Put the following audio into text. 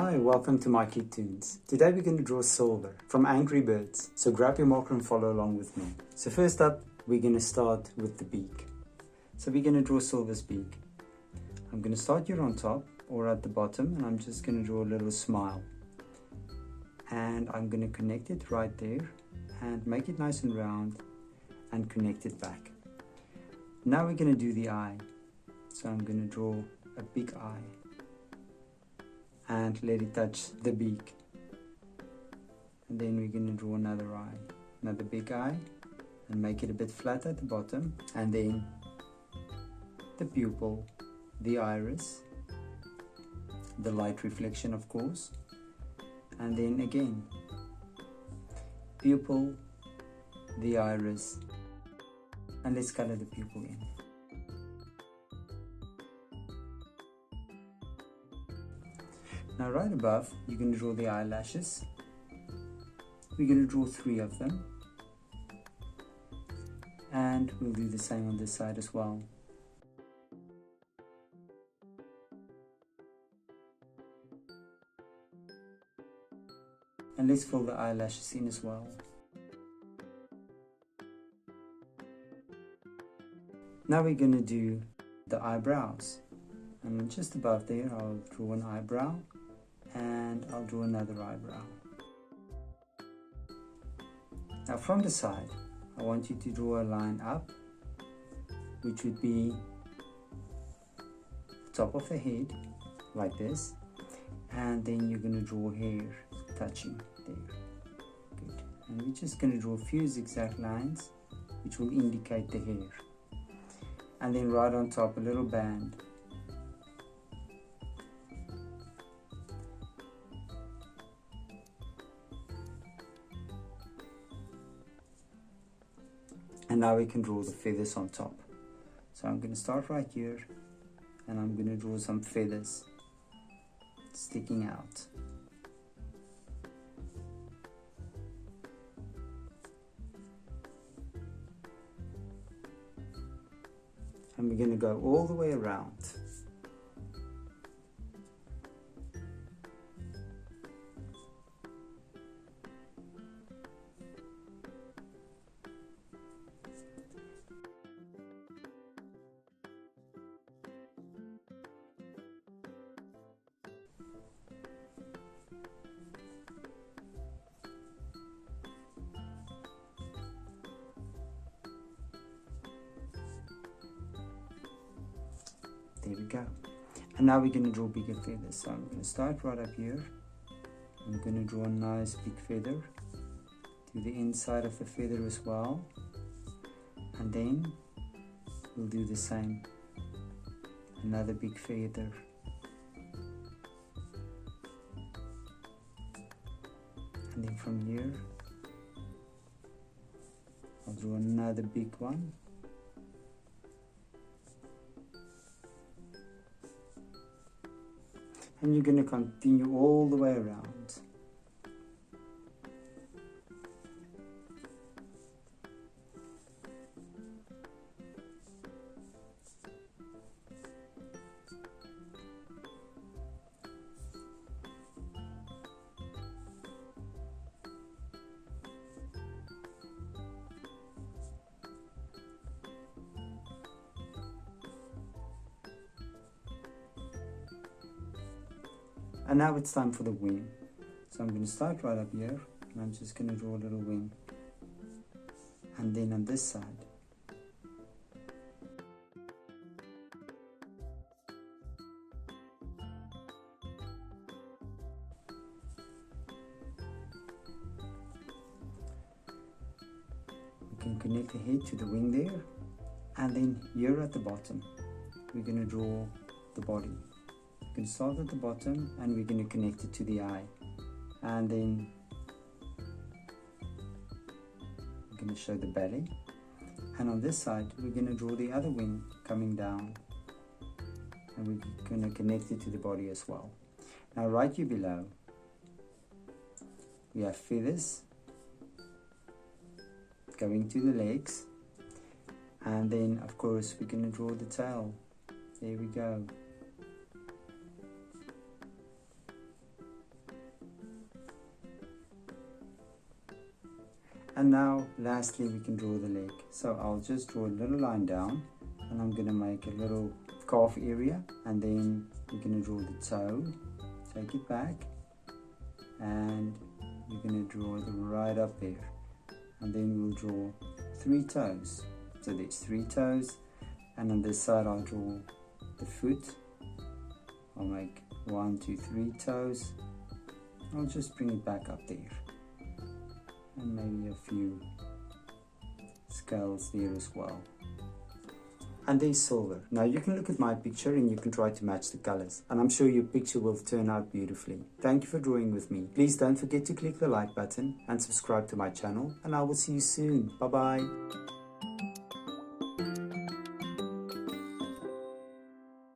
Hi, welcome to My Kid Tunes. Today we're going to draw Silver from Angry Birds, so grab your marker and follow along with me. So first up, we're going to start with the beak. So we're going to draw Silver's beak. I'm going to start here on top or at the bottom, and I'm just going to draw a little smile. And I'm going to connect it right there and make it nice and round and connect it back. Now we're going to do the eye. So I'm going to draw a big eye and let it touch the beak. And then we're going to draw another eye, another big eye, and make it a bit flat at the bottom. And then the pupil, the iris, the light reflection of course, and then again pupil, the iris, and let's color the pupil in. Now right above, you're going to draw the eyelashes. We're going to draw 3 of them. And we'll do the same on this side as well. And let's fill the eyelashes in as well. Now we're going to do the eyebrows. And just above there, I'll draw an eyebrow. And I'll draw another eyebrow. Now from the side, I want you to draw a line up, which would be the top of the head, like this, and then you're going to draw hair touching there. Good. And we're just going to draw a few zigzag lines, which will indicate the hair. And then right on top, a little band. And now we can draw the feathers on top. So I'm going to start right here and I'm going to draw some feathers sticking out. And we're going to go all the way around. There we go. And now we're going to draw bigger feathers. So I'm going to start right up here. I'm going to draw a nice big feather to the inside of the feather as well. And then we'll do the same. Another big feather. And then from here, I'll draw another big one. And you're going to continue all the way around. And now it's time for the wing. So I'm going to start right up here and I'm just going to draw a little wing. And then on this side, we can connect the head to the wing there. And then here at the bottom, we're going to draw the body. We're going to start at the bottom and we're going to connect it to the eye. And then we're going to show the belly. And on this side, we're going to draw the other wing coming down. And we're going to connect it to the body as well. Now right here below, we have feathers going to the legs. And then of course we're going to draw the tail. There we go. And now lastly we can draw the leg. So I'll just draw a little line down, and I'm going to make a little calf area, and then we're going to draw the toe. Take it back, and we're going to draw it right up there, and then we'll draw 3 toes. So there's 3 toes, and on this side I'll draw the foot. I'll make 1, 2, 3 toes. I'll just bring it back up there, and maybe a few scales there as well. And there's silver. Now you can look at my picture and you can try to match the colors, and I'm sure your picture will turn out beautifully. Thank you for drawing with me. Please don't forget to click the like button and subscribe to my channel, and I will see you soon. Bye bye.